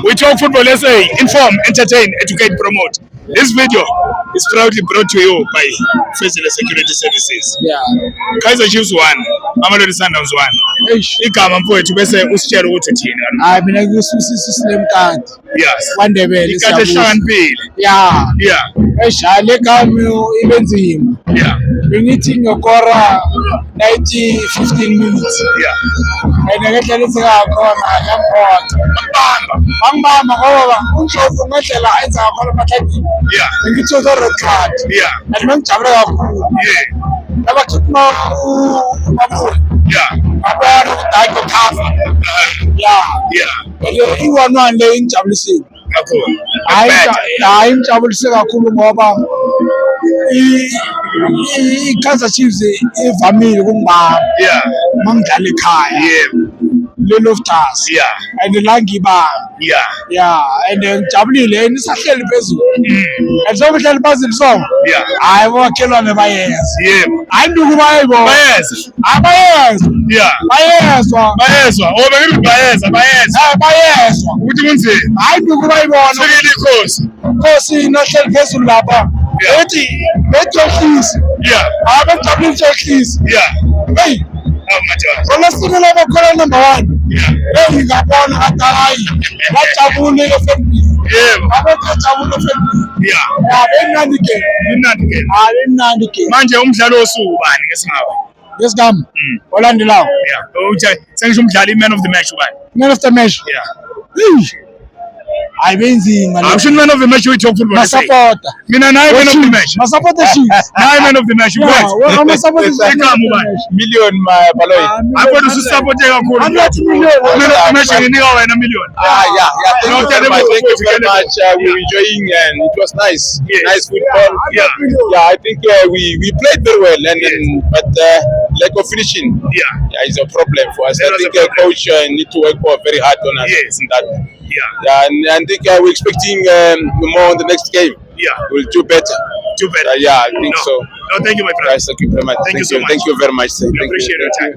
We talk football SA, inform, entertain, educate, promote. This video is proudly brought to you by Fezile Security Services. Yeah. Kaizer Chiefs 1, Mamelodi Sundowns 1. Igama mfowethu bese usitshela ukuthi thina. Hayi mina ngisusiso Slim Kant. Yes. KwaNdebele Ikade hlakaniphile. Yeah. Yeah. Eshale kami ibenzima. Yeah. Bengithi ngokora 15 minutes. Yeah. Ngendlela esikakhona yakhona. Bangibamba ngoba uNdlovu ngendlela enza ngakhona amathakini. Yeah. Ngithola red card. Yeah. And mangijabule kakhulu. Yeah. Abakhipha uMamula. Yeah. Abantu kudayiko cover. Yeah. Yeah. I-1-1 le ingijabulisile. Kakhulu. Hayi ingijabulise kakhulu ngoba i-Kaizer Chiefs ivamile ukungibamba. Yeah. Mangidlala ekhaya. Yeah. Loftus. Yeah. And la ngibamba. Yeah. Yeah, and ngijabulile nisahleli phezulu. And so mhlali phezulu so. Yeah. Hayi bokhelwane bayeza. Yeah. Hayi nduku bayibona. Bayeza. Abayezwa. Yeah. Bayezwa. Bayezwa. Oh bengithi bayeza. Bayezwa. Ukuthi kunzima. Hayi nduku bayibona. Sekele ikhosi. Nkosi nahleli phezulu lapha. Bethi bethohlisi. Yeah. Abajabulile ehlisi. Yeah. Hey. Oh my God. Kolosini laba khona number 1. Yeah. Hey ngabona hayi. Bajabule eFNB. Yeah. Abajabule eFNB. Yeah. Abemnandi ke. Imnandi ke. Abemnandi ke. Manje umdlalo osuku bani ngesingawe? Ngesigama. Olandelayo. Yeah. Uthi sengisho umdlali man of the match ubani? Man of the match. Yeah. Hayi benzima. Awusho man of the match we talk football. Masapota. Mina naye man of the match. Masapota Chiefs. Naye man of the match. Yeah, Masapota ubani? Million Baloyi. Akwena ususupport kakhulu. I'm not million. Man of the match nginika wena million. Yeah. No, Thank you very much. We were enjoying and it was nice. Yes. Nice football. Yeah. I think we played very well, and but lack of finishing. Yeah. Is a problem for us. That I was think a problem. coach need to work very hard on us. Yes. In that. Yeah. And I think we're expecting more in the next game. Yeah. We'll do better. Do better. Yeah, I think so. No, thank you, my friend. Guys, thank you very much. Thank you so much. Thank you very much. We appreciate your time.